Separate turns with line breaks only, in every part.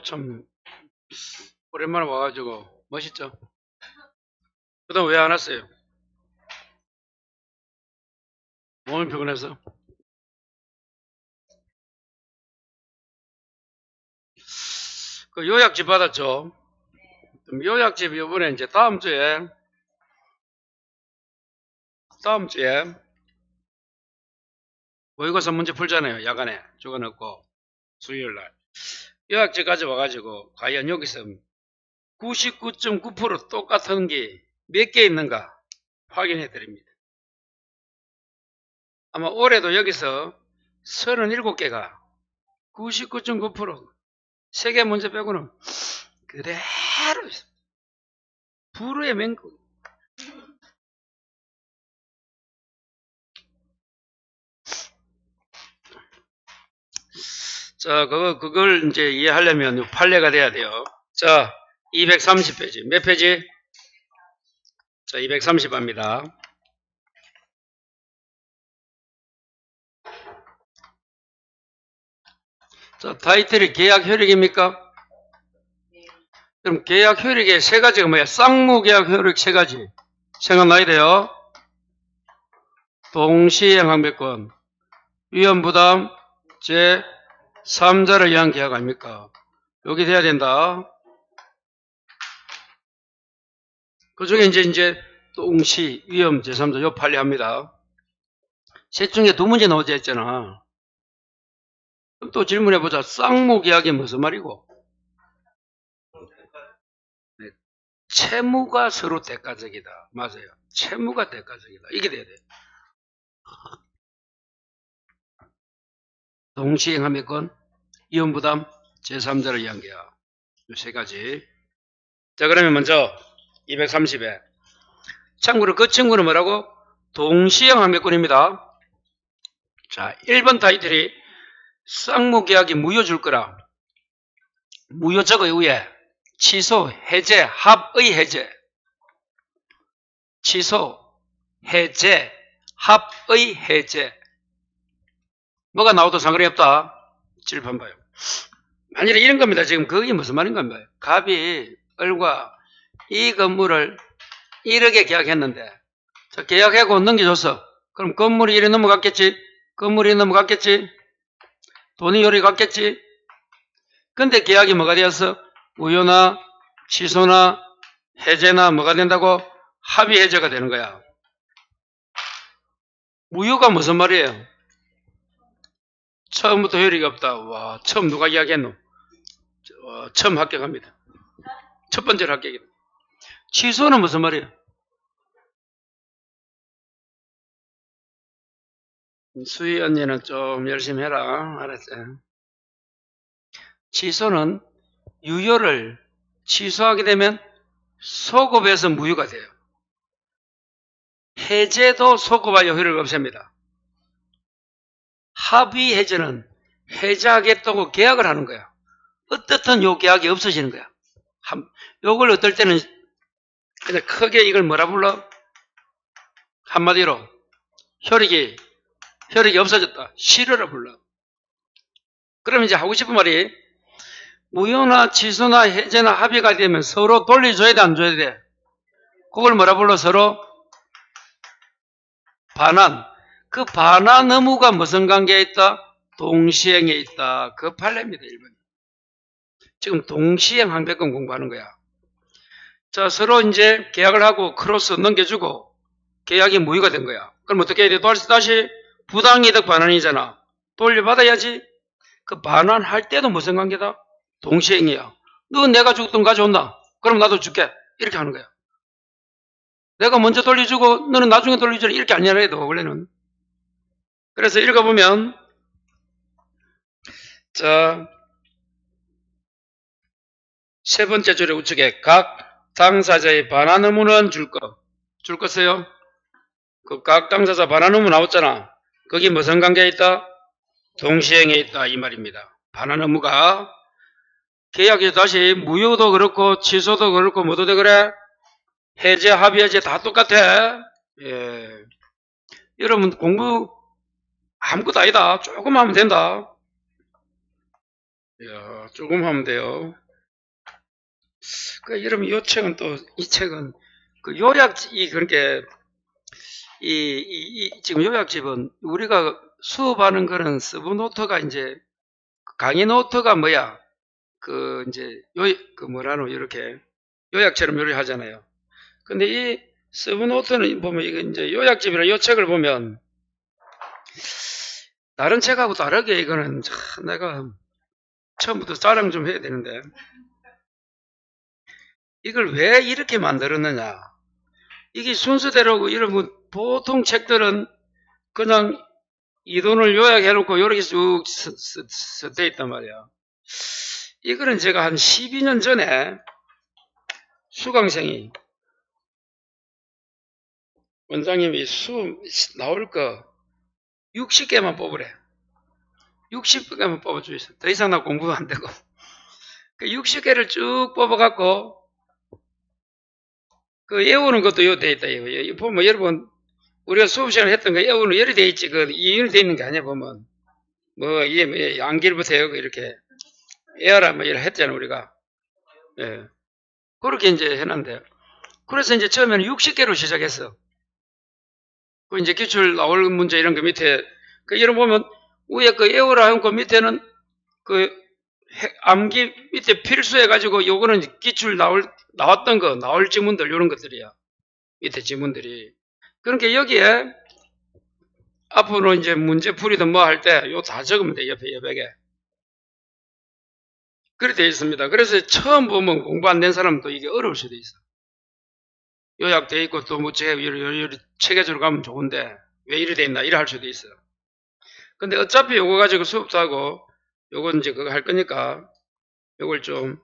참, 오랜만에 와가지고, 멋있죠? 그동안 왜 안 왔어요? 몸이 피곤해서? 그 요약집 받았죠? 그럼 요약집 이번에 이제 다음 주에 모의고사 문제 풀잖아요. 야간에 적어놓고, 수요일날. 요약집 가져와가지고, 과연 여기서 99.9% 똑같은 게 몇 개 있는가 확인해 드립니다. 아마 올해도 여기서 37개가 99.9% 세개 문제 빼고는 그대로 있습니다. 불후의 맹구. 자, 그걸 이제 이해하려면 판례가 돼야 돼요. 자, 230페이지. 몇 페이지? 자, 230합니다. 자, 타이틀이 계약 효력입니까? 그럼 계약 효력의 세 가지가 뭐야? 쌍무 계약 효력 세 가지. 생각나야 돼요. 동시행 항배권, 위험부담, 제3자를 위한 계약 아닙니까? 여기 돼야 된다. 그 중에 이제 동시, 위험, 제3자 요 판례합니다. 셋 중에 두 문제 나오지 했잖아. 그럼 또 질문해보자. 쌍무 계약이 무슨 말이고? 네, 채무가 서로 대가적이다. 맞아요. 채무가 대가적이다. 이게 돼야 돼. 동시행함의권, 위험부담, 제3자를 위한 계약. 이 세 가지. 자, 그러면 먼저 230에. 참고로 그 친구는 뭐라고? 동시행함의권입니다. 자, 1번 타이틀이 쌍무 계약이 무효 줄 거라. 무효 적어 이후에 취소, 해제, 합의 해제. 취소, 해제, 합의 해제. 뭐가 나와도 상관이 없다. 칠판 봐요. 만일에 이런 겁니다. 지금 그게 무슨 말인가 봐요. 갑이 을과 이 건물을 1억에 계약했는데, 자, 계약하고 넘겨줬어. 그럼 건물이 1이 넘어갔겠지? 건물이 넘어갔겠지? 돈이 요리 갔겠지? 근데 계약이 뭐가 되었어? 무효나 취소나 해제나 뭐가 된다고? 합의 해제가 되는 거야. 무효가 무슨 말이에요? 처음부터 효력이 없다. 와, 처음 누가 이야기했노? 처음 합격합니다. 첫 번째로 합격이다. 취소는 무슨 말이에요? 수희 언니는 좀 열심히 해라. 알았지? 취소는 유효를 취소하게 되면 소급에서 무효가 돼요. 해제도 소급하여 효력을 없앱니다. 합의 해제는 해제하겠다고 계약을 하는 거야. 어떻든 요 계약이 없어지는 거야. 요걸 어떨 때는 그냥 크게 이걸 뭐라 불러? 한마디로 효력이 없어졌다. 실효라 불러. 그럼 이제 하고 싶은 말이 무효나 취소나 해제나 합의가 되면 서로 돌려줘야 돼, 안 줘야 돼? 그걸 뭐라 불러? 서로 반환. 그 반환 의무가 무슨 관계에 있다? 동시행에 있다. 그 판례입니다. 1번. 지금 동시행 항배권 공부하는 거야. 자, 서로 이제 계약을 하고 크로스 넘겨주고 계약이 무효가 된 거야. 그럼 어떻게 해야 돼? 다시 부당이득 반환이잖아. 돌려받아야지. 그 반환할 때도 무슨 관계다? 동시행이야. 너 내가 줄 돈 가져온다. 그럼 나도 줄게. 이렇게 하는 거야. 내가 먼저 돌려주고 너는 나중에 돌려주라. 이렇게 아니라 해도 원래는. 그래서 읽어보면 자, 세 번째 줄의 우측에 각 당사자의 반환 의무는 줄 것이요. 그 각 당사자 반환 의무 나왔잖아. 거기 무슨 관계에 있다? 동시행에 있다 이 말입니다. 반환 의무가 계약이 다시 무효도 그렇고 취소도 그렇고 뭐도 돼 그래? 해제, 합의해제 다 똑같아. 예. 여러분 공부 아무것도 아니다. 조금 하면 된다. 야, 조금 하면 돼요. 그 여러분 이 책은 또 이 책은 그 요약이 그러니까 지금 요약집은 우리가 수업하는 거는 서브노트가 이제 강의 노트가 뭐야? 그 이제 그 뭐라노 이렇게 요약처럼 요리 하잖아요. 근데 이 서브노트는 보면 이거 이제 요약집이나 이 책을 보면 다른 책하고 다르게 이거는 참 내가 처음부터 자랑 좀 해야 되는데 이걸 왜 이렇게 만들었느냐? 이게 순서대로 여러분 보통 책들은 그냥 이론을 요약해놓고 이렇게 쭉 돼 있단 말이야. 이거는 제가 한 12년 전에 수강생이 원장님이 수업 나올 거 60개만 뽑으래. 60개만 뽑아주세요. 더 이상 나 공부도 안 되고. 그 60개를 쭉 뽑아갖고 그 외우는 것도 요 돼 있다. 이거 보면 여러분 우리가 수업 시간에 했던 거 외우는 열이 돼 있지. 그 이윤이 돼 있는 게 아니야 보면 뭐 이게 뭐 양길부터 해고 이렇게 에어라 뭐 이렇게 했잖아 우리가. 예. 그렇게 이제 해놨는데 그래서 이제 처음에는 60개로 시작했어. 그 이제 기출 나올 문제 이런 거 밑에 그 여러분 보면 위에 그 에어라 한 거 밑에는 그 암기 밑에 필수해가지고 요거는 기출 나왔던 거 나올 지문들 이런 것들이야. 밑에 지문들이. 그러니까 여기에 앞으로 이제 문제 풀이든 뭐 할 때 요 다 적으면 돼. 옆에 여백에. 그렇게 되어 있습니다. 그래서 처음 보면 공부 안 된 사람도 이게 어려울 수도 있어. 요약되어 있고 또 뭐 체계적으로 가면 좋은데 왜 이래 돼 있나 이래 할 수도 있어. 근데 어차피 요거 가지고 수업도 하고 요거 이제 그거 할 거니까 요걸 좀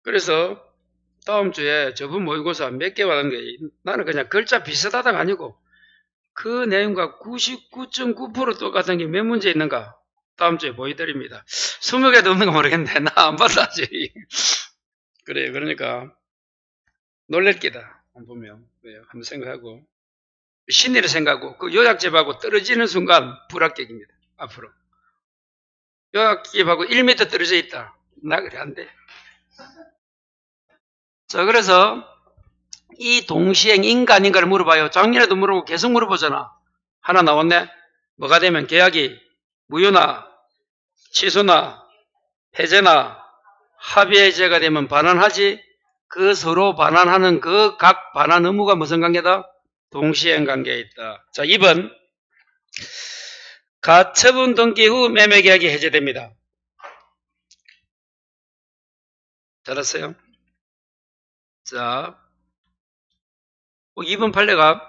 그래서 다음 주에 저분 모의고사 몇 개 받았는데 나는 그냥 글자 비슷하다가 아니고 그 내용과 99.9% 똑같은 게 몇 문제 있는가 다음 주에 보여드립니다. 20개도 없는 거 모르겠는데 나 안 받았지. 그래 그러니까 놀랄 게다 보면 한번 생각하고 심리를 생각하고 그 요약집하고 떨어지는 순간 불합격입니다. 앞으로 요약집하고 1m 떨어져 있다. 나 그래 안 돼. 자 그래서 이 동시행 인간인가를 물어봐요. 작년에도 물어보고 계속 물어보잖아. 하나 나왔네. 뭐가 되면 계약이 무효나 취소나 해제나 합의해제가 되면 반환하지. 그 서로 반환하는 그 각 반환 의무가 무슨 관계다? 동시행 관계에 있다. 자 2번 가처분 등기 후 매매계약이 해제됩니다. 잘했어요? 자 2번 판례가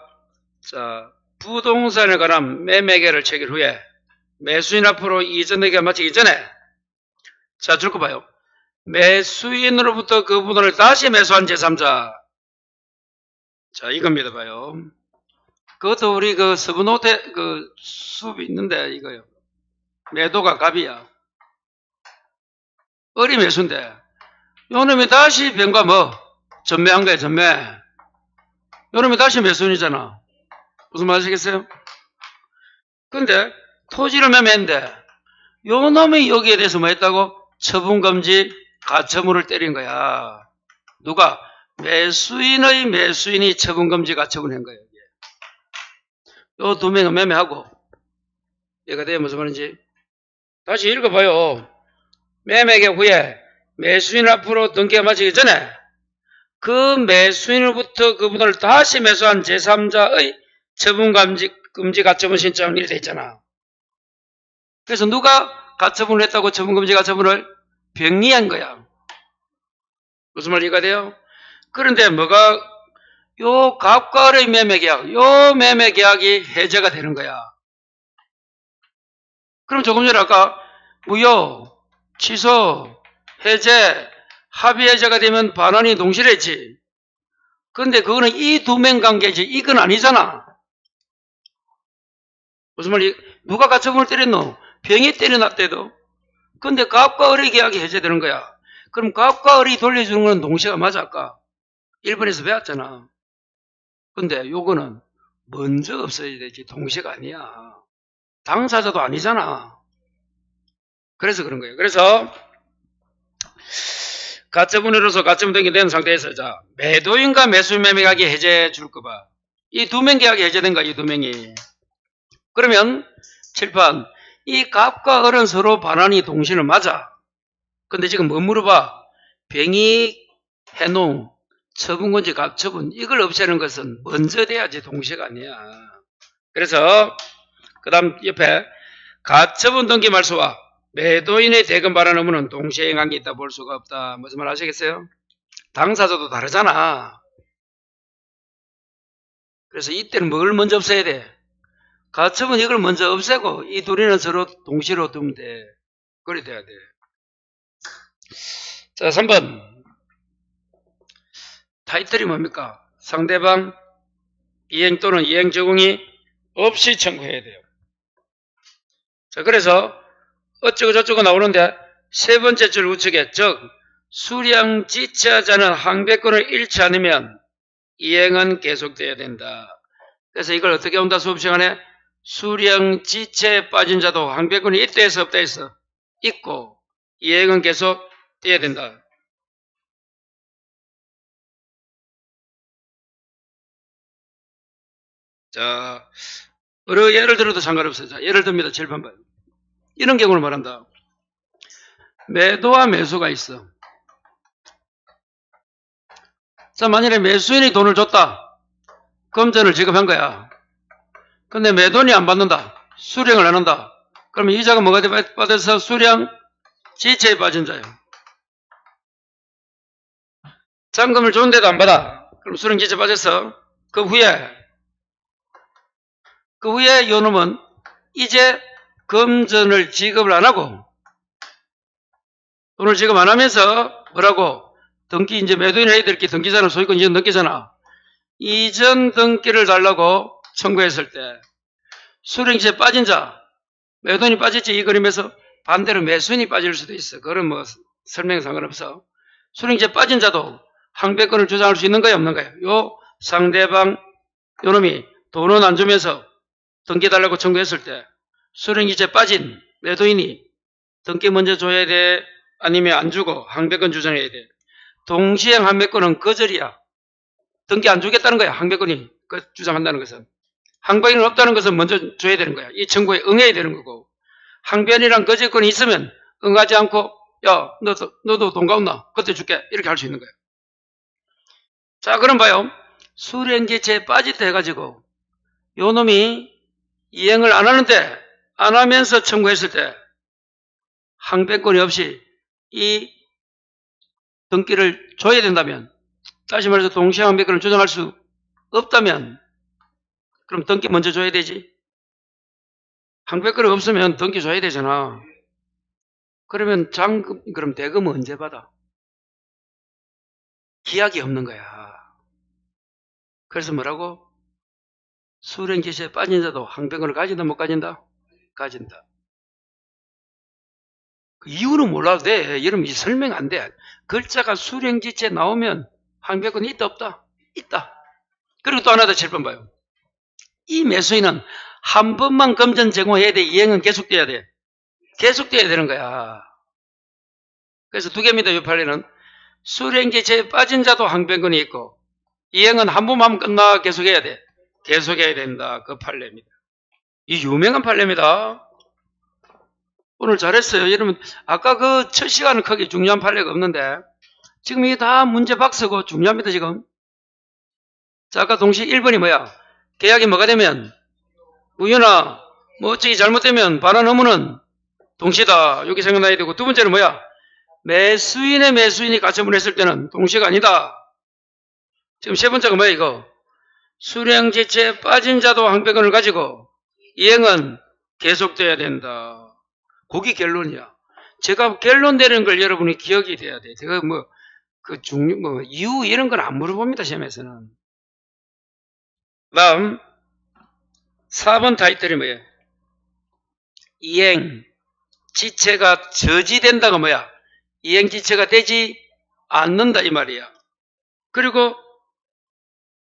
자 부동산에 관한 매매계약을 체결 후에 매수인 앞으로 이전계약을 마치기 전에 자 줄 거 봐요. 매수인으로부터 그 부동산을 다시 매수한 제3자. 자 이겁니다 봐요. 그것도 우리 그 서브노트 그 수업이 있는데 이거요. 매도가 갑이야. 어리 매수인데 요놈이 다시 변과 뭐 전매한 거야 전매. 요놈이 다시 매수인이잖아. 무슨 말 아시겠어요? 근데 토지를 매매했는데 요놈이 여기에 대해서 뭐 했다고? 처분금지 가처분을 때린 거야. 누가? 매수인의 매수인이 처분금지 가처분한 거예요. 요 두 명은 매매하고 얘가 되면 무슨 말인지 다시 읽어봐요. 매매계약 후에 매수인 앞으로 등기가 마치기 전에 그 매수인으로부터 그 부동산을 다시 매수한 제3자의 처분금지 가처분 신청은 이렇게 돼 있잖아. 그래서 누가 가처분을 했다고 처분금지 가처분을 병리한 거야. 무슨 말 이해가 돼요? 그런데 뭐가 요 갑과 을의 매매계약, 요 매매계약이 해제가 되는 거야. 그럼 조금 전에 아까 무효, 취소, 해제, 합의해제가 되면 반환이 동실했지. 근데 그거는 이 두 명 관계지 이건 아니잖아. 무슨 말이 누가 가처분을 때렸노? 병이 때려놨대도. 근데 갑과 을의 계약이 해제되는 거야. 그럼 갑과 을이 돌려주는 건 동시가 맞아, 아까? 1번에서 배웠잖아. 근데 요거는 먼저 없어야 되지, 동시가 아니야. 당사자도 아니잖아. 그래서 그런 거예요. 그래서 가처분으로서 가처분 등기 된 상태에서 자 매도인과 매수인 매매 계약이 해제해 줄 거 봐. 이 두 명 계약이 해제된 거야, 이 두 명이. 그러면 칠판 이 갑과 을은 서로 반환이 동시는 맞아. 근데 지금 뭐 물어봐? 병이 해농, 처분권지 가처분 이걸 없애는 것은 먼저 돼야지 동시가 아니야. 그래서 그 다음 옆에 가처분 등기 말소와 매도인의 대금 반환 의무는 동시에 행한 게 있다 볼 수가 없다. 무슨 말 아시겠어요? 당사자도 다르잖아. 그래서 이때는 뭘 먼저 없애야 돼? 가처분 이걸 먼저 없애고 이 둘이는 서로 동시로 두면 돼. 그래 돼야 돼. 자, 3번. 타이틀이 뭡니까? 상대방 이행 또는 이행 제공이 없이 청구해야 돼요. 자, 그래서 어쩌고 저쩌고 나오는데 세 번째 줄 우측에 즉 수량 지체하자는 항배권을 잃지 않으면 이행은 계속돼야 된다. 그래서 이걸 어떻게 온다 수업 시간에 수량 지체에 빠진 자도 항배권이 있다 해서 없다 해서 있고 이행은 계속 돼야 된다. 자, 여러 예를 들어도 상관없어요. 자, 예를 듭니다. 7번 봐요. 이런 경우를 말한다. 매도와 매수가 있어. 자, 만일에 매수인이 돈을 줬다. 금전을 지급한 거야. 근데 매도인이 안 받는다. 수령을 안 한다. 그러면 이자가 뭐가 받아서 수령 지체에 빠진 자예요. 잔금을 줬는데도 안 받아. 그럼 수령 지체에 빠졌어. 그 후에 요놈은 이제 금전을 지급을 안 하고 돈을 지급 안 하면서 뭐라고? 등기 이제 매도인이 해야 될 게 등기자는 소유권 이전 등기잖아. 이전 등기를 달라고 청구했을 때 수령지에 빠진 자, 매도인이 빠졌지 이 그림에서 반대로 매수인이 빠질 수도 있어. 그건 뭐 설명 상관없어. 수령지에 빠진 자도 항배권을 주장할 수 있는 거야 없는 거야? 요 상대방 요놈이 돈은 안 주면서 등기 달라고 청구했을 때 수령지에 빠진 매도인이 등기 먼저 줘야 돼? 아니면 안 주고 항배권 주장해야 돼? 동시행 항배권은 거절이야. 등기 안 주겠다는 거야. 항배권이 주장한다는 것은. 항변이 없다는 것은 먼저 줘야 되는 거야. 이 청구에 응해야 되는 거고. 항변이랑 거절권이 있으면 응하지 않고 야 너도 돈 가온나? 그때 줄게. 이렇게 할 수 있는 거야. 자, 그럼 봐요. 수령지체에 빠지다 해가지고 요 놈이 이행을 안 하는데 안 하면서 청구했을 때 항변권이 없이 이 등기를 줘야 된다면 다시 말해서 동시에 항변권을 주장할 수 없다면 그럼 등기 먼저 줘야 되지. 항배권이 없으면 등기 줘야 되잖아. 그러면 그럼 대금은 언제 받아? 기약이 없는 거야. 그래서 뭐라고? 수령지체에 빠진 자도 항배권을 가진다 못 가진다? 가진다. 그 이유는 몰라도 돼. 이러면 설명 안 돼. 글자가 수령지체에 나오면 항배권이 있다 없다? 있다. 그리고 또 하나 더 7번 봐요. 이 매수인은 한 번만 금전 제공해야 돼. 이행은 계속돼야 돼. 계속돼야 되는 거야. 그래서 두 개입니다. 이 판례는. 수령지체에 빠진 자도 항변권이 있고 이행은 한 번만 하면 끝나 계속해야 돼. 계속해야 된다. 그 판례입니다. 이 유명한 판례입니다. 오늘 잘했어요. 여러분 아까 그 첫 시간은 크게 중요한 판례가 없는데 지금 이게 다 문제 박스고 중요합니다. 지금. 자, 아까 동시 1번이 뭐야? 계약이 뭐가 되면 무효나 뭐 어쩌기 잘못되면 반환 의무는 동시다. 여기 생각나야 되고 두 번째는 뭐야? 매수인이 가처분했을 때는 동시가 아니다. 지금 세 번째가 뭐야 이거? 수령지체에 빠진 자도 항배권을 가지고 이행은 계속돼야 된다. 그게 결론이야. 제가 결론 내리는 걸 여러분이 기억이 돼야 돼. 제가 이유 이런 건 안 물어봅니다. 시험에서는. 다음 4번 타이틀이 뭐예요? 이행 지체가 저지된다가 뭐야? 이행지체가 되지 않는다 이 말이야. 그리고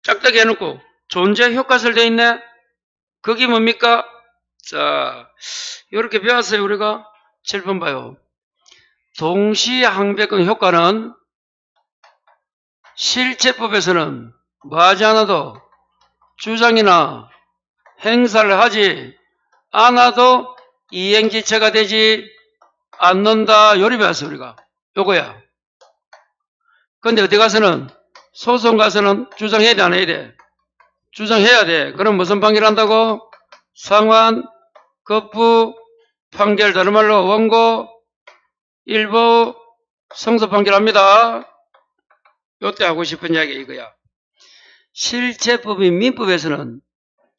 짝짝이 해놓고 존재 효과설 돼 있네. 그게 뭡니까? 자, 이렇게 배웠어요 우리가. 7번 봐요. 동시항배권 효과는 실체법에서는 뭐하지 않아도 주장이나 행사를 하지 않아도 이행지체가 되지 않는다. 요리 배웠어 우리가. 요거야. 근데 어디 가서는 소송 가서는 주장해야 돼 안 해야 돼? 주장해야 돼. 그럼 무슨 판결한다고? 상환, 거부, 판결, 다른 말로 원고, 일부, 성소 판결합니다. 요때 하고 싶은 이야기 이거야. 실체법인 민법에서는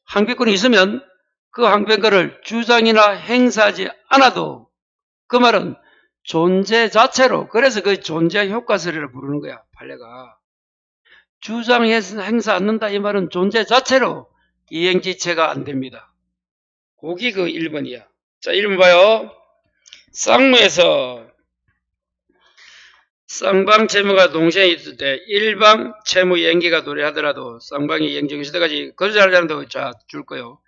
항변권이 있으면 그 항변권을 주장이나 행사하지 않아도 그 말은 존재 자체로, 그래서 그 존재 효과설이라 부르는 거야 판례가. 주장 행사 않는다 이 말은 존재 자체로 이행지체가 안 됩니다. 그게 그 1번이야. 자 1번 봐요. 쌍무에서 쌍방 채무가 동시에 있을 때 일방 채무 이행기가 도래하더라도 쌍방이 이행적인 시대까지 거주할 사람도 줄 거요.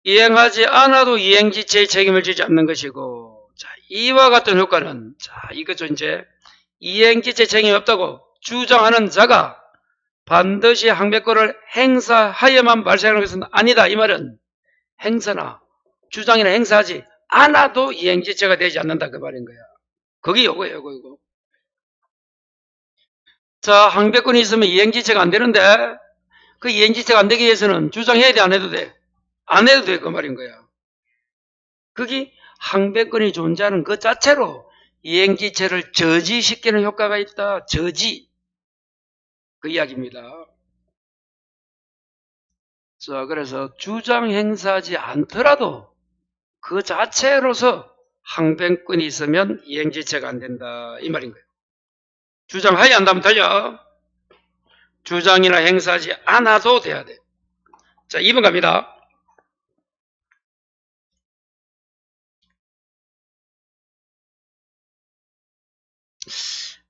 이행하지 않아도 이행지체의 책임을 지지 않는 것이고, 자 이와 같은 효과는 자 이거죠. 이제 이행지체 책임이 없다고 주장하는 자가 반드시 항배권을 행사하여만 발생하는 것은 아니다. 이 말은 행사나 주장이나 행사하지 않아도 이행지체가 되지 않는다 그 말인 거야. 그게 요거예요. 요거. 자 항배권이 있으면 이행지체가 안 되는데 그 이행지체가 안 되기 위해서는 주장해야 돼 안 해도 돼? 안 해도 돼 그 말인 거야. 그게 항배권이 존재하는 그 자체로 이행지체를 저지시키는 효과가 있다. 저지. 그 이야기입니다. 자, 그래서 주장 행사하지 않더라도 그 자체로서 항변권이 있으면 이행지체가 안 된다. 이 말인 거예요. 주장하지 않다면 달려. 주장이나 행사하지 않아도 돼야 돼. 자, 2번 갑니다.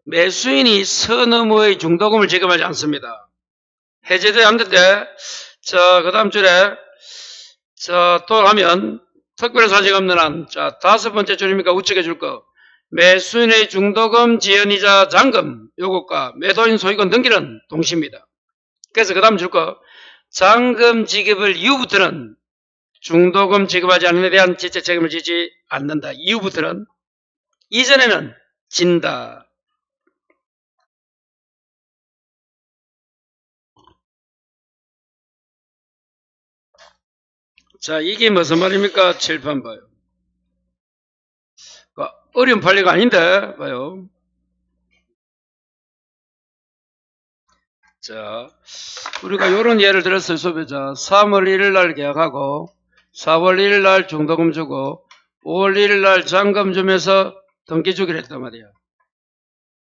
매수인이 선의무의 중도금을 지급하지 않습니다. 해제돼야 하는데, 자, 그 다음 줄에, 자, 또 하면, 특별한 사실이 없는 한, 자, 5번째 줄입니까? 우측에 줄 거. 매수인의 중도금, 지연이자 잔금, 요것과 매도인 소유권 등기는 동시입니다. 그래서 그 다음 줄 거. 잔금 지급을 이후부터는 중도금 지급하지 않는 데 대한 지체 책임을 지지 않는다. 이후부터는. 이전에는 진다. 자, 이게 무슨 말입니까? 칠판 봐요. 어려운 판례가 아닌데, 봐요. 자, 우리가 이런 예를 들었어요, 수업에. 자, 3월 1일 날 계약하고, 4월 1일 날 중도금 주고, 5월 1일 날 잔금 주면서 등기 주기로 했단 말이야.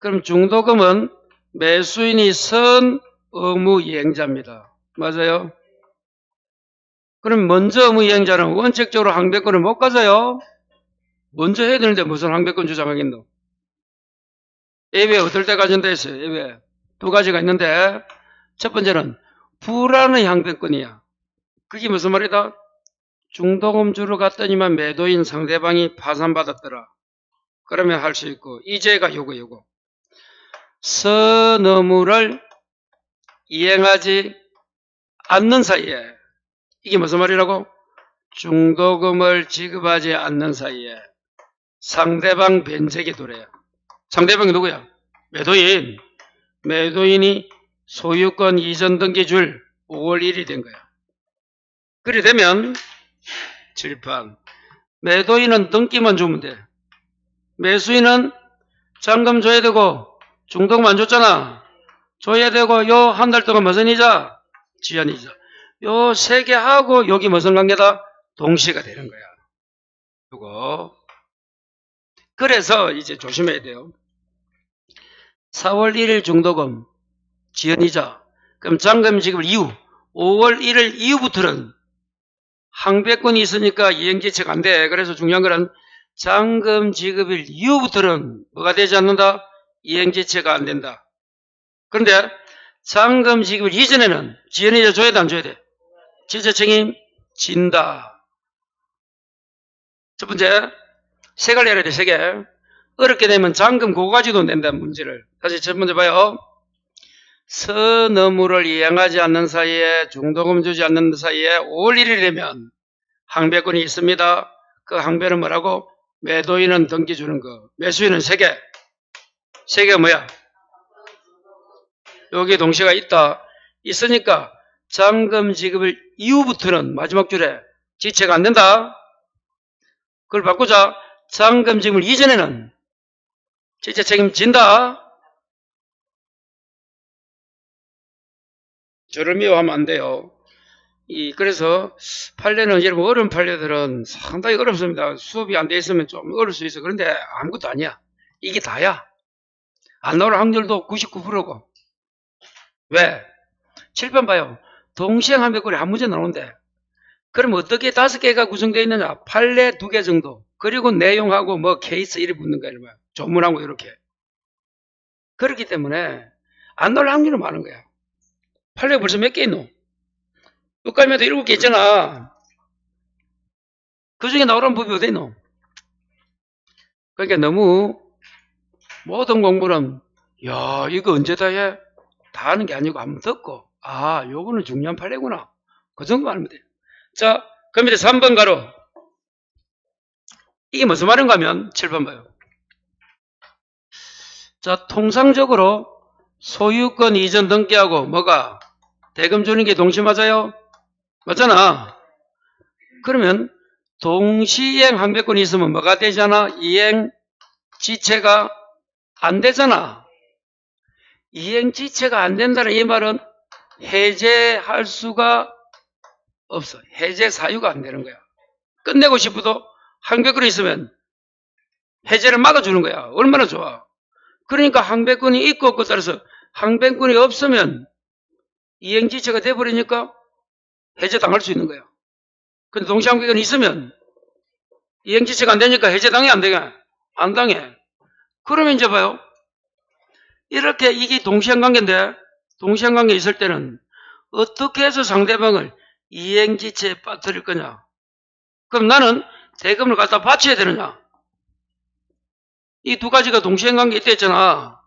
그럼 중도금은 매수인이 선 의무 이행자입니다. 맞아요? 그럼 먼저 의무 이행자는 원칙적으로 항배권을 못 가져요. 먼저 해야 되는데 무슨 항배권 주장하겠노? 예외 어떨 때 가진다 했어요. 예외 두 가지가 있는데 첫 번째는 불안의 항변권이야. 그게 무슨 말이다? 중도금 주러 갔더니만 매도인 상대방이 파산받았더라. 그러면 할 수 있고, 이제가 요거. 선의무를 이행하지 않는 사이에, 이게 무슨 말이라고? 중도금을 지급하지 않는 사이에 상대방 변제기 도래야. 상대방이 누구야? 매도인. 매도인이 소유권 이전 등기 줄 5월 1일이 된 거야. 그래 되면 칠판. 매도인은 등기만 주면 돼. 매수인은 잔금 줘야 되고 중도금 안 줬잖아. 줘야 되고 요 한 달 동안 무슨 이자? 지연이자. 요 세 개 하고 여기 무슨 관계다? 동시가 되는 거야. 요거. 그래서 이제 조심해야 돼요. 4월 1일 중도금 지연이자. 그럼 잔금 지급 이후 5월 1일 이후부터는 항배권이 있으니까 이행지체가 안 돼. 그래서 중요한 거는 잔금 지급일 이후부터는 뭐가 되지 않는다? 이행지체가 안 된다. 그런데 잔금 지급일 이전에는 지연이자 줘야 돼, 안 줘야 돼? 지체 책임 진다. 첫 번째, 세 가지 해야 돼, 세 개. 어렵게 되면 잔금 그거 가지고도 낸다는 문제를. 다시 첫 번째 봐요. 선의무를 이행하지 않는 사이에 중도금 주지 않는 사이에 5월 1일이 되면 항배권이 있습니다. 그 항배는 뭐라고? 매도인은 등기 주는 거. 매수인은 3개. 3개가 뭐야? 여기 동시가 있다. 있으니까 잔금 지급일 이후부터는 마지막 줄에 지체가 안 된다. 그걸 바꾸자. 잔금 지급일 이전에는 지체 책임진다. 저를 미워하면 안 돼요. 그래서 판례는 여러분 어려운 판례들은 상당히 어렵습니다. 수업이 안 돼 있으면 좀 어려울 수 있어. 그런데 아무것도 아니야. 이게 다야. 안 나올 확률도 99%고. 왜? 7번 봐요. 동시행 한백골이 한 문제 나오는데 그럼 어떻게 5개가 구성되어 있느냐? 판례 2개 정도. 그리고 내용하고 뭐 케이스 이리 붙는 거야. 조문하고 이렇게. 그렇기 때문에 안 나올 확률은 많은 거야. 판례가 벌써 몇 개 있노? 끝까지도 7개 있잖아. 그 중에 나오라는 법이 어디 있노? 그러니까 너무 모든 공부는 야 이거 언제 다 해? 다 하는 게 아니고 한번 듣고 요거는 중요한 판례구나. 그 정도만 하면 돼. 자, 그럼 이제 3번 가로. 이게 무슨 말인가 하면 7번 봐요. 자, 통상적으로 소유권 이전 등기하고 뭐가 대금 주는 게 동시 맞아요? 맞잖아. 그러면 동시이행 항배권이 있으면 뭐가 되잖아? 이행 지체가 안 되잖아. 이행 지체가 안 된다는 이 말은 해제할 수가 없어. 해제 사유가 안 되는 거야. 끝내고 싶어도 항배권이 있으면 해제를 막아주는 거야. 얼마나 좋아. 그러니까 항배권이 있고 없고 따라서 항배권이 없으면 이행지체가 돼버리니까 해제당할 수 있는 거야. 근데 동시항배권이 있으면 이행지체가 안 되니까 해제당해 안 되게? 안 당해. 그러면 이제 봐요. 이렇게 이게 동시행관계인데 동시행관계 있을 때는 어떻게 해서 상대방을 이행지체에 빠뜨릴 거냐? 그럼 나는 대금을 갖다 바쳐야 되느냐? 이 두 가지가 동시행관계 있다 했잖아.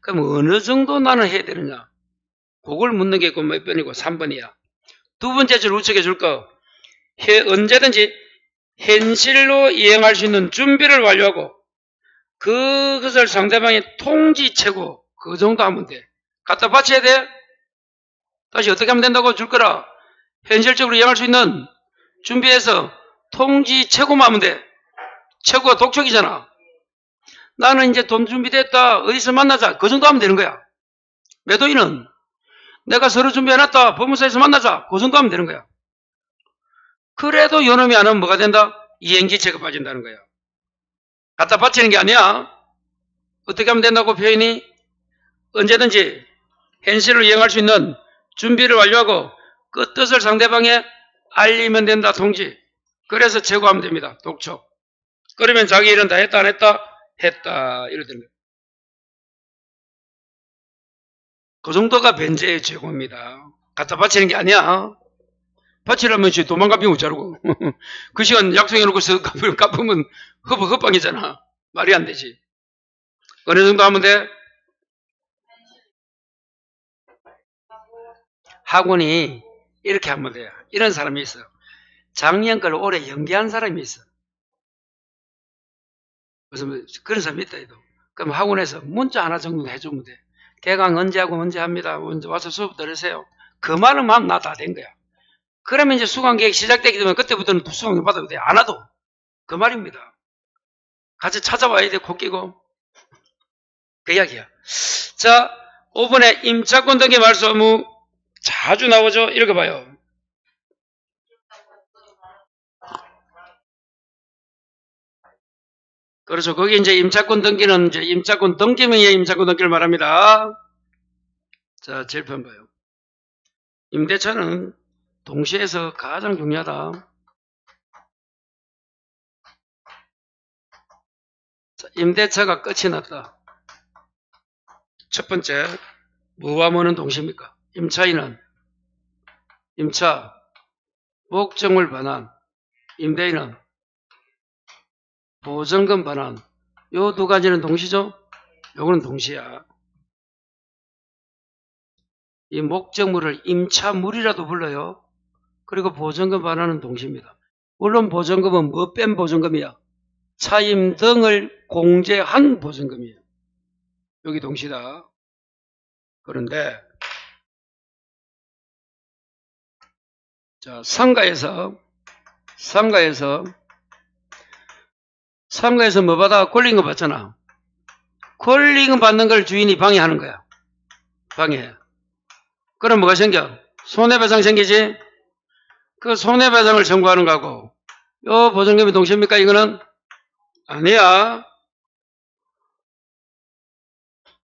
그럼 어느 정도 나는 해야 되느냐? 그걸 묻는 게 몇 번이고 3번이야. 두 번째 줄 우측에 줄 거. 언제든지 현실로 이행할 수 있는 준비를 완료하고 그것을 상대방의 통지체고 그 정도 하면 돼. 갖다 바쳐야 돼? 다시 어떻게 하면 된다고 줄 거라. 현실적으로 이행할 수 있는 준비해서 통지체고만 하면 돼. 체고가 독촉이잖아. 나는 이제 돈 준비됐다. 어디서 만나자. 그 정도 하면 되는 거야. 매도인은 내가 서류 준비해놨다. 법무사에서 만나자. 그 정도 하면 되는 거야. 그래도 요놈이 안 하면 뭐가 된다? 이행지체가 빠진다는 거야. 갖다 바치는 게 아니야. 어떻게 하면 된다고 표현이? 언제든지 현실을 이행할 수 있는 준비를 완료하고 그 뜻을 상대방에 알리면 된다. 통지. 그래서 제고하면 됩니다. 독촉. 그러면 자기 일은 다 했다 안 했다? 했다. 이러는 거예요. 그 정도가 변제의 제고입니다. 갖다 바치는 게 아니야. 바치려면 도망가면 어쩌라고. 그 시간 약속해놓고서 갚으면 헛방이잖아. 말이 안 되지. 어느 정도 하면 돼? 학원이 이렇게 하면 돼요. 이런 사람이 있어. 작년 걸 올해 연기한 사람이 있어. 무슨 그런 사람이 있다 해도. 그럼 학원에서 문자 하나 정도 해주면 돼. 개강 언제 하고 언제 합니다. 언제 와서 수업 들으세요. 그 말은 하면 나 다 된 거야. 그러면 이제 수강 계획 시작되기 되면 그때부터는 수강료 받아도 돼. 안 와도. 그 말입니다. 같이 찾아와야 돼. 코 끼고. 그 이야기야. 자, 5번에 임차권 등기 말소 의무 자주 나오죠. 읽어봐요. 그렇죠. 거기 이제 임차권 등기는 이제 임차권 등기명의 임차권 등기를 말합니다. 자, 7편 봐요. 임대차는 동시에서 가장 중요하다. 자, 임대차가 끝이 났다. 첫 번째, 뭐와 뭐는 동시입니까? 임차인은 임차, 목적물 반환, 임대인은 보증금 반환. 요 두 가지는 동시죠? 요거는 동시야. 이 목적물을 임차물이라도 불러요. 그리고 보증금 반환은 동시입니다. 물론 보증금은 뭐 뺀 보증금이야? 차임 등을 공제한 보증금이에요. 여기 동시다. 그런데 자, 상가에서 뭐 받아? 권리금 받잖아. 권리금 받는 걸 주인이 방해하는 거야. 방해. 그럼 뭐가 생겨? 손해배상 생기지? 그 손해배상을 청구하는 거하고 요 보증금이 동시입니까? 이거는 아니야.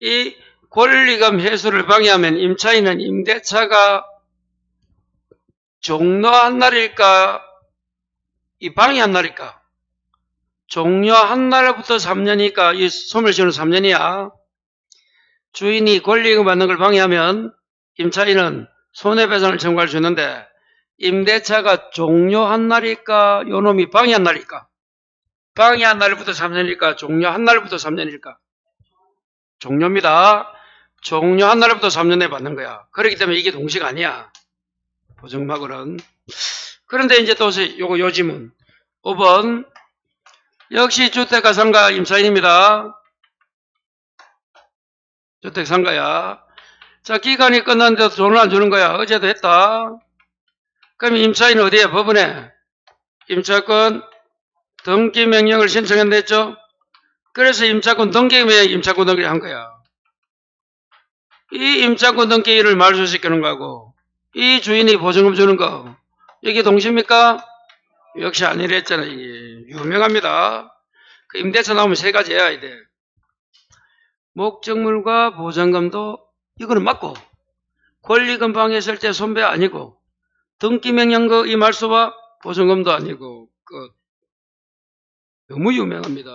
이 권리금 회수를 방해하면 임차인은 임대차가 종료한 날일까? 이 방해한 날일까? 종료한 날부터 3년이니까 이 소멸시효는 3년이야. 주인이 권리금 받는 걸 방해하면 임차인은 손해배상을 청구할 수 있는데 임대차가 종료한 날일까? 요놈이 방해한 날일까? 방해한 날부터 3년일까? 종료한 날부터 3년일까? 종료입니다. 종료한 날부터 3년에 받는 거야. 그렇기 때문에 이게 동시가 아니야. 보증금하고는. 그런데 이제 또 요거 지문 5번 역시 주택가 상가 임차인입니다. 주택 상가야. 자, 기간이 끝났는데도 돈을 안 주는 거야. 어제도 했다. 그럼 임차인은 어디에? 법원에 임차권 등기 명령을 신청했댔죠. 그래서 임차권 등기에 임차권 등기를 한 거야. 이 임차권 등기를 말소시키는 거고 이 주인이 보증금 주는 거 이게 동시입니까? 역시 아니랬잖아. 이게 유명합니다. 그 임대차 나오면 세 가지 해야 돼. 목적물과 보증금도 이거는 맞고 권리금 방해했을 때 손배 아니고 등기명령 이 말소와 보증금도 아니고 너무 유명합니다.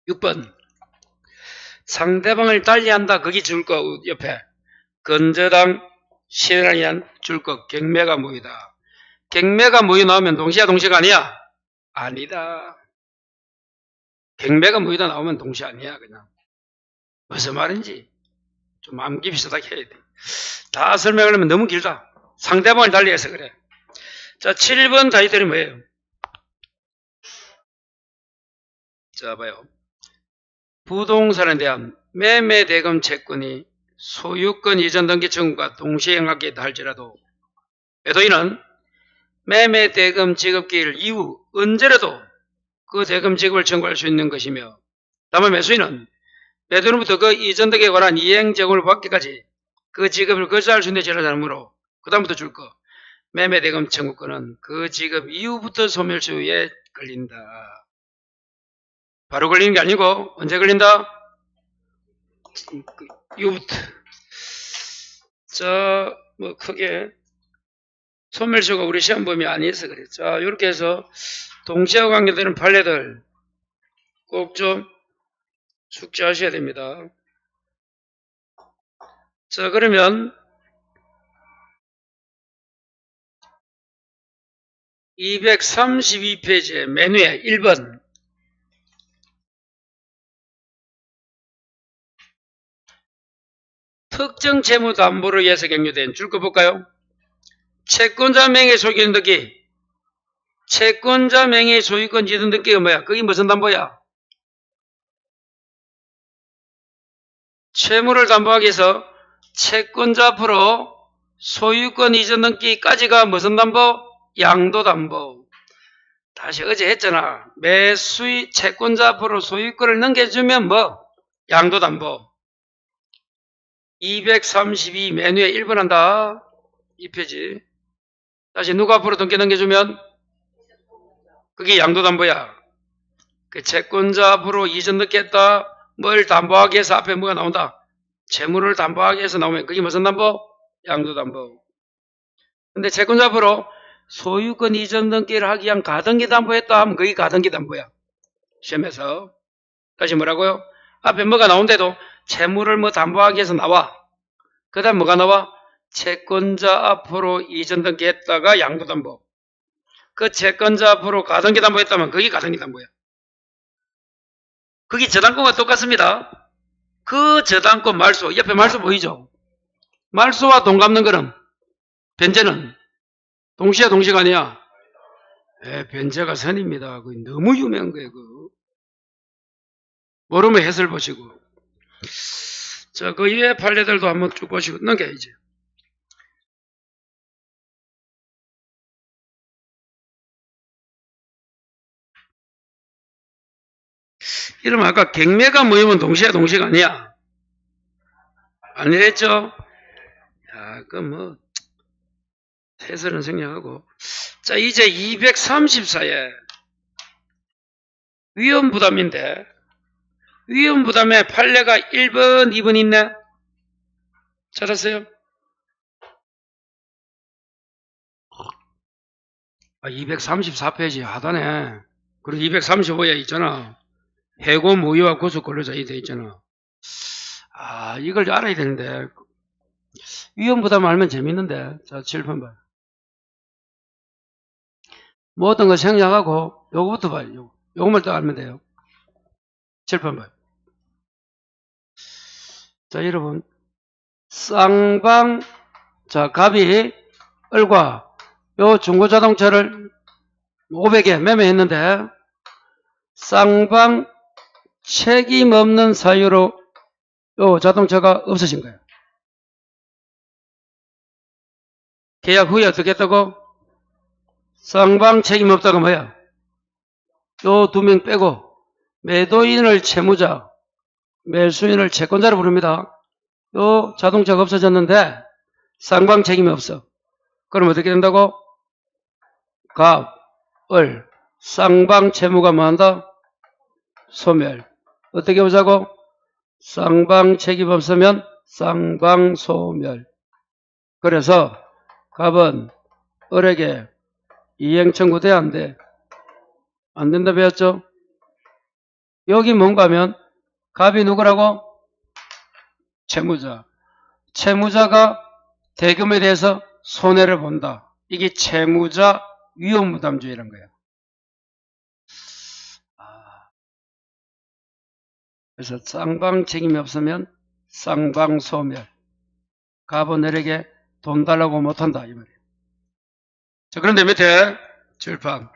6번 상대방을 달리한다. 거기 줄 거 옆에 건저당 실현에 의한 줄 거 경매가 모이다. 경매가 모이 나오면 동시야 동시가 아니야? 아니다. 경매가 모이다 나오면 동시 아니야. 그냥 무슨 말인지 좀 마음 깊이 생각해야 돼. 다 설명하려면 너무 길다. 상대방을 달리해서 그래. 자, 7번 타이틀이 뭐예요? 자, 봐요. 부동산에 대한 매매대금 채권이 소유권 이전 등기 청구가 동시에 행하게 할지라도 매도인은 매매대금 지급기일 이후 언제라도 그 대금 지급을 청구할 수 있는 것이며 다만 매수인은 매도인으로부터 그 이전 등기에 관한 이행 제공을 받기까지 그 지급을 거절할 수 있는 제한을 다름으로 그 다음부터 줄 거 매매대금 청구권은 그 지급 이후부터 소멸시효에 걸린다. 바로 걸리는 게 아니고 언제 걸린다? 이후부터. 자, 뭐 크게 소멸시효가 우리 시험 범위 아니어서 그래. 자, 이렇게 해서 동시와 관계되는 판례들 꼭 좀 숙지하셔야 됩니다. 자, 그러면 232페이지의 맨 위에 1번 특정 채무 담보를 위해서 격려된 줄 거 볼까요? 채권자 명의 소유권 등기. 채권자 명의 소유권 이전 등기가 뭐야? 그게 무슨 담보야? 채무를 담보하기 위해서 채권자 앞으로 소유권 이전 등기까지가 무슨 담보? 양도담보. 다시 어제 했잖아. 매수의 채권자 앞으로 소유권을 넘겨주면 뭐? 양도담보. 232 맨 위에 1번 한다. 2페이지. 다시 누가 앞으로 등기 넘겨주면? 그게 양도담보야. 그 채권자 앞으로 이전 넣겠다. 뭘 담보하기 위해서 앞에 뭐가 나온다? 채무를 담보하기 위해서 나오면 그게 무슨 담보? 양도담보. 근데 채권자 앞으로 소유권 이전 등기를 하기 위한 가등기 담보했다 하면 그게 가등기 담보야. 시험에서. 다시 뭐라고요? 앞에 뭐가 나온데도 채무를 뭐 담보하기 위해서 나와. 그 다음 뭐가 나와? 채권자 앞으로 이전 등기했다가 양도담보. 그 채권자 앞으로 가등기담보 했다면 그게 가등기담보야. 그게 저당권과 똑같습니다. 그 저당권 말소, 옆에 말소 보이죠? 말소와 동감는 거는 변제는 동시가 아니야. 변제가 선입니다. 그 너무 유명한 거예요. 모르면 해설 보시고. 자, 그 이외의 판례들도 한번 쭉 보시고 넘겨야지. 이러면 아까 경매가 모이면 동시가 아니야. 아니랬죠? 야, 그 뭐 해설은 생략하고. 자, 이제 234에 위험부담인데 위험부담에 판례가 1번, 2번 있네. 찾았어요? 234페이지 하단에 그리고 235에 있잖아. 해고 무효와 구속 근로자 이 돼 있잖아. 이걸 알아야 되는데 위험부담 알면 재밌는데. 자, 7번 봐요. 모든 거 생략하고 요거부터 봐요. 요거만 딱 알면 돼요. 7번 봐요. 자, 여러분 쌍방 자 갑이 을과 요 중고자동차를 500에 매매했는데 쌍방 책임 없는 사유로 요 자동차가 없어진 거예요. 계약 후에 어떻게 했다고? 쌍방 책임 없다가 뭐야? 요 두 명 빼고 매도인을 채무자, 매수인을 채권자로 부릅니다. 요 자동차가 없어졌는데 쌍방 책임이 없어. 그럼 어떻게 된다고? 갑, 을, 쌍방 채무가 뭐한다? 소멸. 어떻게 보자고? 쌍방 책임 없으면 쌍방 소멸. 그래서 갑은 을에게 이행 청구돼 안 돼? 안 된다 배웠죠? 여기 뭔가 하면 갑이 누구라고? 채무자. 채무자가 대금에 대해서 손해를 본다. 이게 채무자 위험부담주의라는 거예요. 그래서 쌍방 책임이 없으면 쌍방 소멸. 갑은 을에게 돈 달라고 못한다 이 말이에요. 자, 그런데 밑에 절판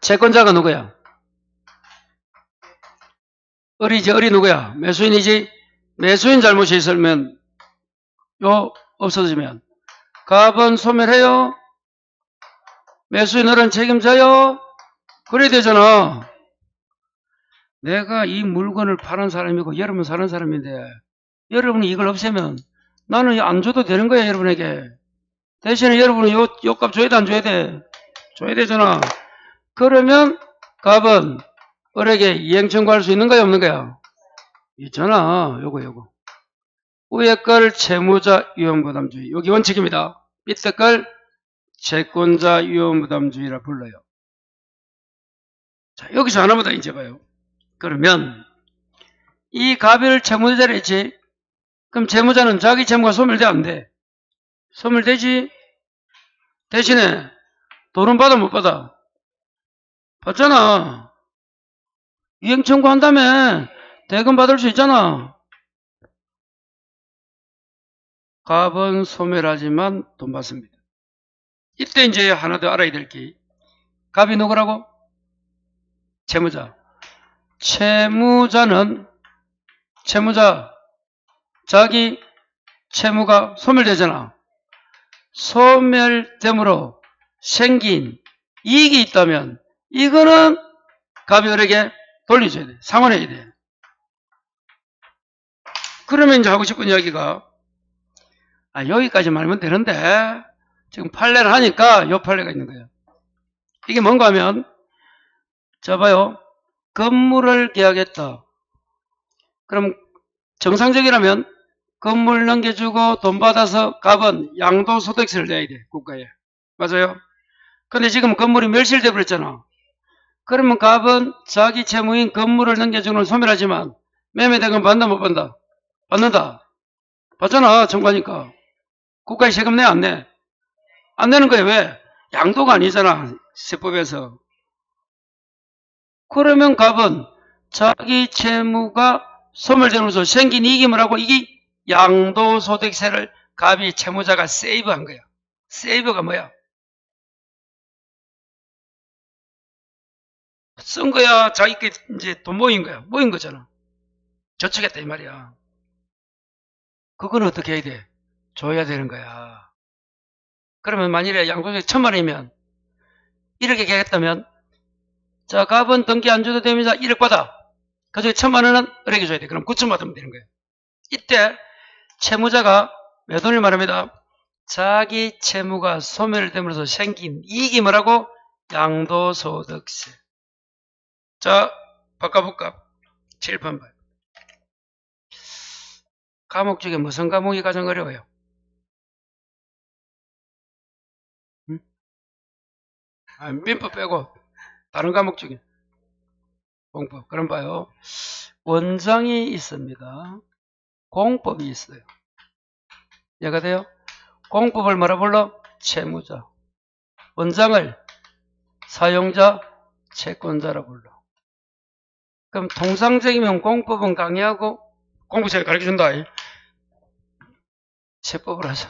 채권자가 누구야? 을이지. 을이 누구야? 매수인이지. 매수인 잘못이 있으면 요 없어지면 갑은 소멸해요. 매수인 을은 책임져요. 그래야 되잖아. 내가 이 물건을 파는 사람이고 여러분 사는 사람인데 여러분이 이걸 없애면 나는 안 줘도 되는 거야 여러분에게. 대신에 여러분은 요 값 줘야 돼 안 줘야 돼? 줘야 되잖아. 그러면 갑은 을에게 이행 청구할 수 있는 거야 없는 거야? 있잖아. 요거 위에 걸 채무자 위험부담주의. 여기 원칙입니다. 밑에 걸 채권자 위험부담주의라 불러요. 자, 여기서 하나보다 이제 봐요. 그러면 이 갑을 채무자를 했지. 그럼 채무자는 자기 채무가 소멸돼 안 돼? 소멸되지. 대신에 돈은 받아 못 받아? 받잖아. 이행 청구한다며 대금 받을 수 있잖아. 갑은 소멸하지만 돈 받습니다. 이때 이제 하나 더 알아야 될 게 갑이 누구라고? 채무자. 채무자는 자기 채무가 소멸되잖아. 소멸됨으로 생긴 이익이 있다면 이거는 갑이 을에게 돌려줘야 돼. 상환해야 돼. 그러면 이제 하고 싶은 이야기가 여기까지 말면 되는데 지금 판례를 하니까 요 판례가 있는 거예요. 이게 뭔가 하면 자 봐요. 건물을 계약했다. 그럼 정상적이라면 건물 넘겨주고 돈 받아서 갑은 양도소득세를 내야 돼. 국가에. 맞아요? 근데 지금 건물이 멸실돼 버렸잖아. 그러면 갑은 자기 채무인 건물을 넘겨주는 소멸하지만 매매대금 받는다 못 받는다? 받는다. 받잖아. 청구하니까. 국가에 세금 내 안 내? 안 내는 거야. 왜? 양도가 아니잖아. 세법에서. 그러면 갑은 자기 채무가 소멸되면서 생긴 이익임을 하고 이게 양도소득세를 갑이 채무자가 세이브한 거야. 세이브가 뭐야? 쓴 거야. 자기 이제 돈 모인 거야. 모인 거잖아. 저축했다 이 말이야. 그건 어떻게 해야 돼? 줘야 되는 거야. 그러면 만일에 양도소득 1,000만 원이면 1억에 계획했다면 자 갑은 등기 안 줘도 됩니다. 1억 받아. 그중에 1,000만 원은 을에게 줘야 돼. 그럼 9천 받으면 되는 거예요. 이때 채무자가 몇 돈을 말합니다. 자기 채무가 소멸됨으로써 생긴 이익이 뭐라고? 양도소득세. 자, 바꿔볼까? 7번 봐요. 과목 중에 무슨 과목이 가장 어려워요? 응? 민법 빼고 다른 과목 중에 공법. 그럼 봐요. 원장이 있습니다. 공법이 있어요. 이해가 돼요? 공법을 뭐라 불러? 채무자. 원장을 사용자, 채권자라 불러. 그럼 통상적이면 공법은 강의하고 공부제가 가르쳐준다. 채법을 하죠.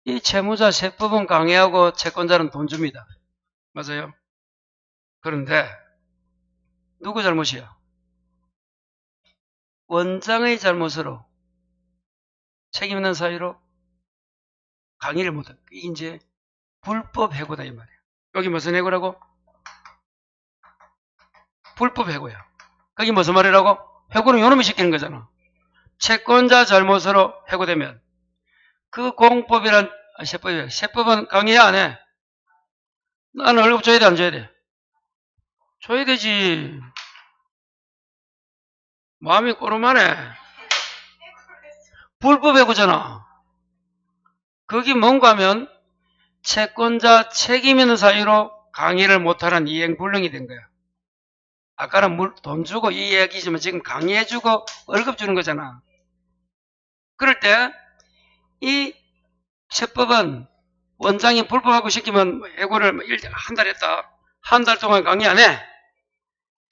이 채무자 세법은 강의하고 채권자는 돈 줍니다. 맞아요? 그런데 누구 잘못이야? 원장의 잘못으로 책임 있는 사유로 강의를 못해. 이게 이제 불법 해고다 이 말이야. 여기 무슨 해고라고? 불법 해고야. 거기 무슨 말이라고? 해고는 요놈이 시키는 거잖아. 채권자 잘못으로 해고되면 그 공법이란 세법이야. 세법은 강의 안 해. 나는 월급 줘야 돼 안 줘야 돼? 줘야 되지. 마음이 꼬름하네. 불법 해고잖아. 그게 뭔가 하면 채권자 책임 있는 사유로 강의를 못하는 이행불능이 된 거야. 아까는 돈 주고 이 이야기지만 지금 강의해주고 월급 주는 거잖아. 그럴 때 이 채법은 원장이 불법하고 시키면 해고를 한 달 했다. 한 달 동안 강의 안 해.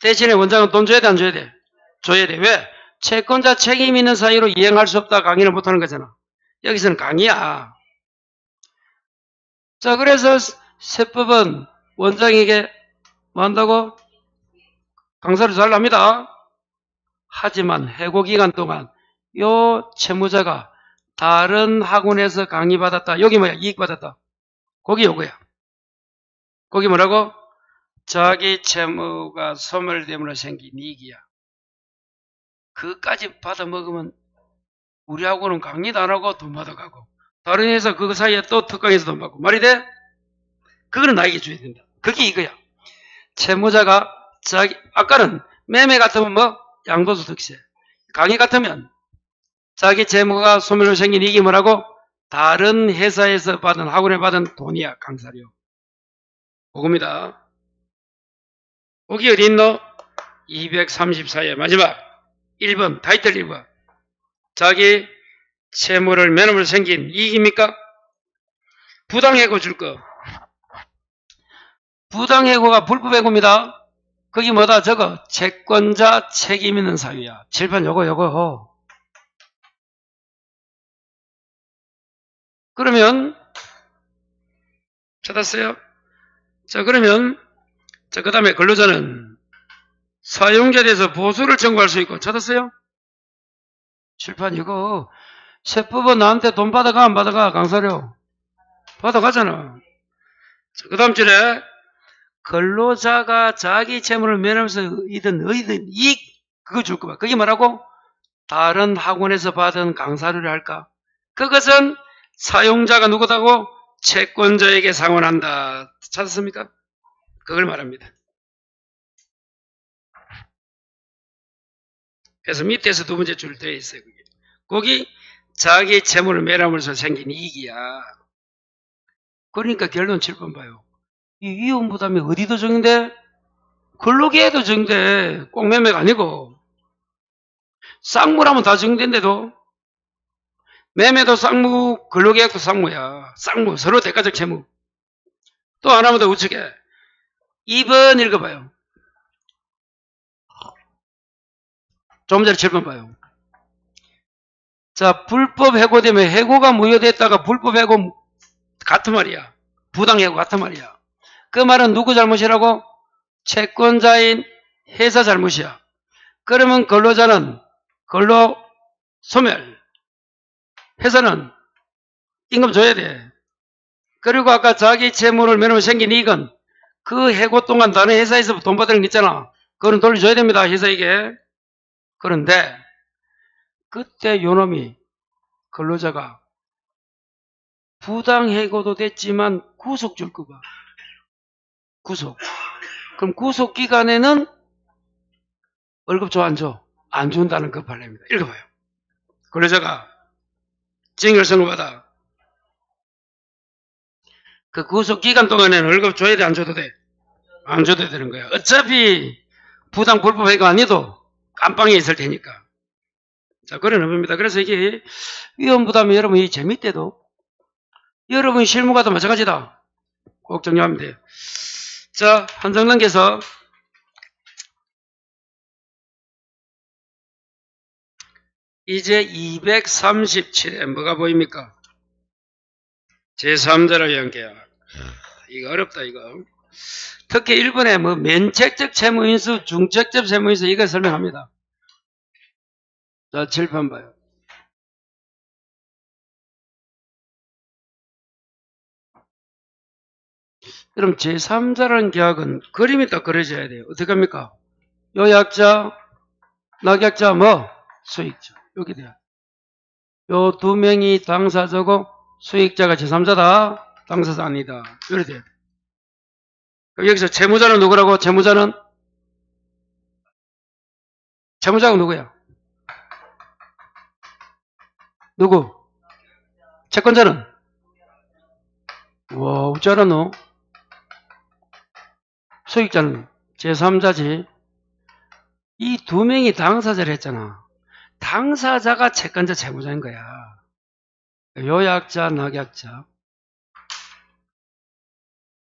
대신에 원장은 돈 줘야 돼 안 줘야 돼? 줘야 돼. 왜? 채권자 책임 있는 사유로 이행할 수 없다. 강의를 못하는 거잖아. 여기서는 강의야. 자, 그래서 세법은 원장에게 뭐 한다고? 강사를 잘 납니다. 하지만 해고 기간 동안 요 채무자가 다른 학원에서 강의받았다. 여기 뭐야? 이익받았다. 거기 요거야. 거기 뭐라고? 자기 채무가 소멸됨으로 생긴 이익이야. 그까지 받아먹으면 우리 학원은 강의도 안 하고 돈 받아가고 다른 회사 그 사이에 또 특강에서 돈 받고 말이 돼? 그거는 나에게 줘야 된다. 그게 이거야. 채무자가 자기 아까는 매매 같으면 뭐? 양도소득세. 강의 같으면 자기 채무가 소멸로 생긴 이익이 뭐라고? 다른 회사에서 받은 학원에 받은 돈이야. 강사료. 그겁니다. 거기 어디 있노? 234회 마지막 1번 타이틀 1번 자기 채무를 매너로 생긴 이익입니까? 부당해고 줄 거. 부당해고가 불법해고입니다. 거기 뭐다? 저거 채권자 책임 있는 사유야. 칠판 요거. 그러면 찾았어요? 자 그러면 자 그 다음에 근로자는 사용자에 대해서 보수를 청구할 수 있고 찾았어요? 칠판 이거 세법은 나한테 돈 받아가 안 받아가? 강사료 받아가잖아. 자, 그 다음 줄에 근로자가 자기 채무를 면하면서 얻은 이익 그거 줄 거야. 그게 뭐라고? 다른 학원에서 받은 강사료를 할까? 그것은 사용자가 누구다고? 채권자에게 상환한다. 찾았습니까? 그걸 말합니다. 그래서 밑에서 두 번째 줄 되어 있어요. 거기 자기 채무를 매람으로써 생긴 이익이야. 그러니까 결론 7번 봐요. 이 위험부담이 어디도 적용돼? 근로계에도 적용돼. 꼭 매매가 아니고. 쌍무라면 다 적용된대도. 매매도 쌍무, 근로계약도 쌍무야. 쌍무, 서로 대가적 채무. 또 하나만 더 우측에. 2번 읽어봐요. 조금 전에 7번 봐요. 자, 불법 해고되면 해고가 무효됐다가 불법 해고 같은 말이야. 부당 해고 같은 말이야. 그 말은 누구 잘못이라고? 채권자인 회사 잘못이야. 그러면 근로자는 근로 소멸. 회사는 임금 줘야 돼. 그리고 아까 자기 채무를 면하면 생긴 이익은 그 해고 동안 다른 회사에서 돈 받는 거 있잖아. 그거는 돌려줘야 됩니다. 회사에게. 그런데 그때 요놈이 근로자가 부당해고도 됐지만 구속 줄 거가. 구속. 그럼 구속 기간에는 월급 줘, 안 줘? 안 준다는 그 판례입니다. 읽어봐요. 근로자가 징계를 선고받아. 그 구속 기간 동안에는 월급 줘야 돼, 안 줘도 돼? 안 줘도 되는 거야. 어차피 부당 불법 해고 아니도 깜빵에 있을 테니까. 자, 그런 의미입니다. 그래서 이게 위험부담이 여러분 이 재밌대도 여러분 실무가도 마찬가지다. 꼭 정리하면 돼요. 자, 한정 넘겨서 이제 237에 뭐가 보입니까? 제3자를 위한 계약. 이거 어렵다, 이거. 특히 일본에 뭐 면책적 채무인수, 중책적 채무인수 이거 설명합니다. 자, 7번 봐요. 그럼 제3자라는 계약은 그림이 딱 그려져야 돼요. 어떻게 합니까? 요약자, 낙약자, 뭐? 수익자. 여기 돼요. 요 두 명이 당사자고 수익자가 제3자다. 당사자 아니다. 이렇게 돼요. 여기서 채무자는 누구라고? 채무자가 누구야? 누구? 채권자는? 와, 어찌 알았노? 수익자는 제3자지. 이 두 명이 당사자를 했잖아. 당사자가 채권자, 채무자인 거야. 요약자, 낙약자.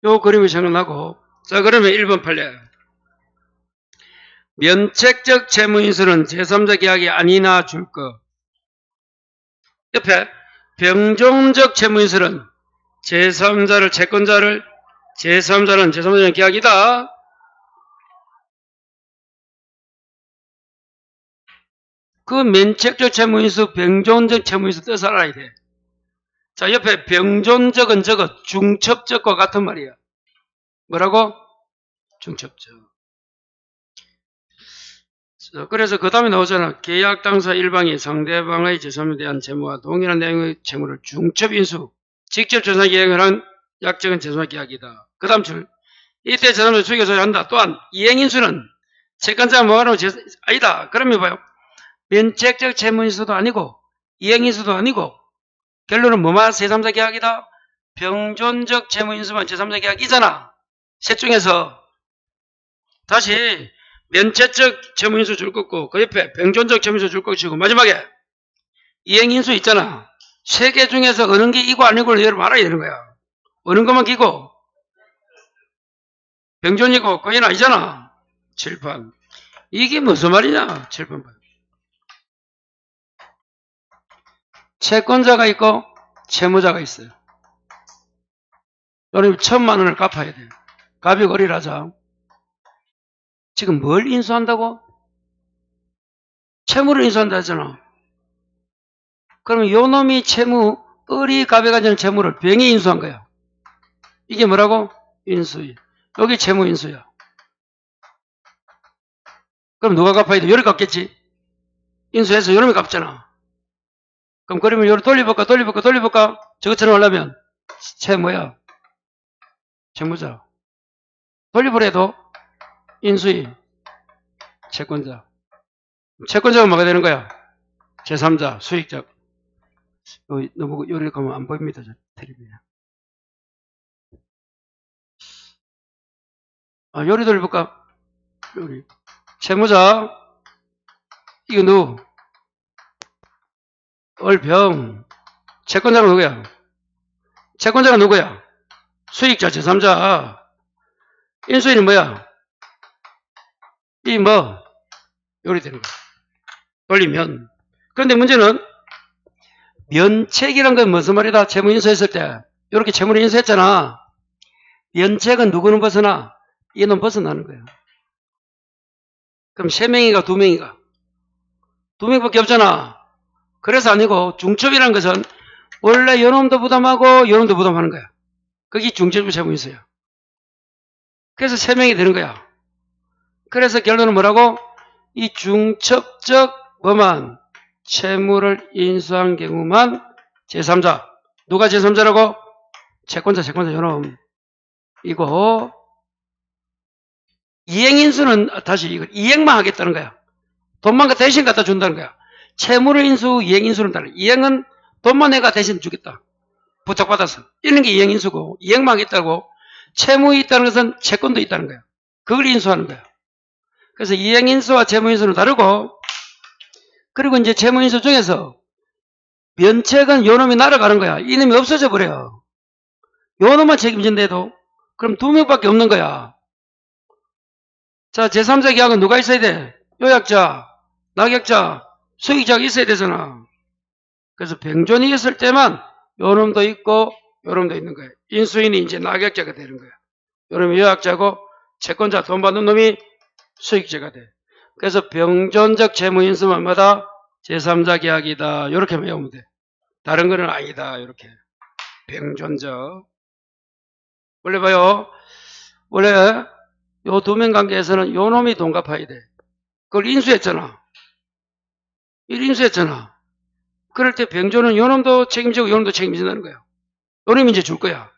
요 그림이 생각나고. 자, 그러면 1번 판례. 면책적 채무인수는 제3자 계약이 아니나 줄 거. 옆에 병종적 채무인수는 제3자를 채권자를 제3자는 제3자의 계약이다. 그 면책적 채무인수, 병존적 채무인수 뜻을 알아야 돼. 자, 옆에 병존적은 저거 중첩적과 같은 말이야. 뭐라고? 중첩적. 자, 그래서 그 다음에 나오잖아. 계약 당사 일방이 상대방의 제3에 대한 채무와 동일한 내용의 채무를 중첩인수, 직접 전산 계약을 한 약정은 제3자 계약이다. 그 다음 줄. 이때 제3자 수익을 소유한다. 또한 이행인수는 채권자가 뭐하라고 아니다. 그러면 봐요. 면책적 채무인수도 아니고 이행인수도 아니고 결론은 뭐만 제3자 계약이다. 병존적 채무인수만 제3자 계약이잖아. 셋 중에서 다시 면책적 채무인수 줄 것고 그 옆에 병존적 채무인수 줄 것이고 마지막에 이행인수 있잖아. 세 개 중에서 어느 게 이고 아니고를 여러분 알아야 되는 거야. 어느 것만 기고 병존이고 그건 아니잖아. 7번. 이게 무슨 말이냐? 7번 봐. 채권자가 있고 채무자가 있어요. 여러분 1,000만 원을 갚아야 돼요. 값이 거리라자. 지금 뭘 인수한다고? 채무를 인수한다 했잖아. 그러면 요 놈이 채무, 을이 값에 가지는 채무를 병이 인수한 거야. 이게 뭐라고? 인수위. 여기 채무 인수야. 그럼 누가 갚아야 돼? 요리 갚겠지? 인수해서 요놈이 갚잖아. 그럼 그러면 요리 돌려볼까? 저것처럼 하려면 채무야. 채무자. 돌려보래도 인수위. 채권자. 채권자가 뭐가 되는 거야? 제3자, 수익자. 너무 요리 가면 안 보입니다. 텔레비전. 요리 돌려볼까? 요리. 채무자. 이거 누구? 얼병. 채권자가 누구야? 채권자가 누구야? 수익자, 제3자. 인수인은 뭐야? 이 뭐? 요리 되는 거야. 돌리면. 그런데 문제는 면책이란 건 무슨 말이다? 채무 인수했을 때. 이렇게 채무를 인수했잖아. 면책은 누구는 벗어나? 얘는 벗어나는 거예요. 그럼 3명이가 2명이가? 2명밖에 없잖아. 그래서 아니고 중첩이라는 것은 원래 요놈도 부담하고 요놈도 부담하는 거야. 그게 중첩 채무인수야. 그래서 3명이 되는 거야. 그래서 결론은 뭐라고? 이 중첩적 뭐만 채무를 인수한 경우만 제3자. 누가 제3자라고? 채권자 요놈. 이거 이행인수는 다시 이거 이행만 하겠다는 거야. 돈만 대신 갖다 준다는 거야. 채무를 인수, 이행인수는 달라. 이행은 돈만 내가 대신 주겠다. 부탁받아서. 이런 게 이행인수고 이행만 하겠다고. 채무 있다는 것은 채권도 있다는 거야. 그걸 인수하는 거야. 그래서 이행인수와 채무인수는 다르고, 그리고 이제 채무인수 중에서 면책은 요놈이 날아가는 거야. 이놈이 없어져 버려요. 요놈만 책임진대도 그럼 2명밖에 없는 거야. 자, 제3자 계약은 누가 있어야 돼? 요약자, 낙약자, 수익자가 있어야 되잖아. 그래서 병존이 있을 때만 요놈도 있고 요놈도 있는 거예요. 인수인이 이제 낙약자가 되는 거야. 요놈이 요약자고 채권자 돈 받는 놈이 수익자가 돼. 그래서 병존적 채무인수만마다 제3자 계약이다. 이렇게 외우면 돼. 다른 거는 아니다. 이렇게. 병존적. 원래 봐요. 원래 요 2명 관계에서는 요 놈이 돈 갚아야 돼. 그걸 인수했잖아. 인수했잖아. 그럴 때 병존은 요 놈도 책임지고 요 놈도 책임진다는 거야. 요 놈이 이제 줄 거야.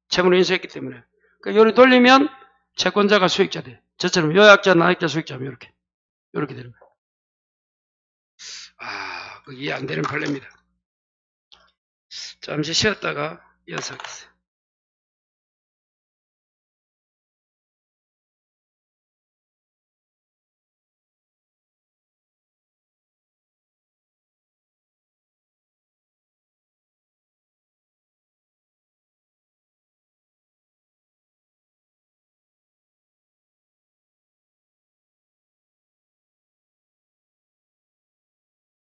채무를 인수했기 때문에. 그러니까 요리 돌리면 채권자가 수익자 돼. 저처럼 요약자, 나약자, 수익자면 이렇게 되는 거야. 이해 안 되는 판례입니다. 잠시 쉬었다가 이어서 하겠습니다.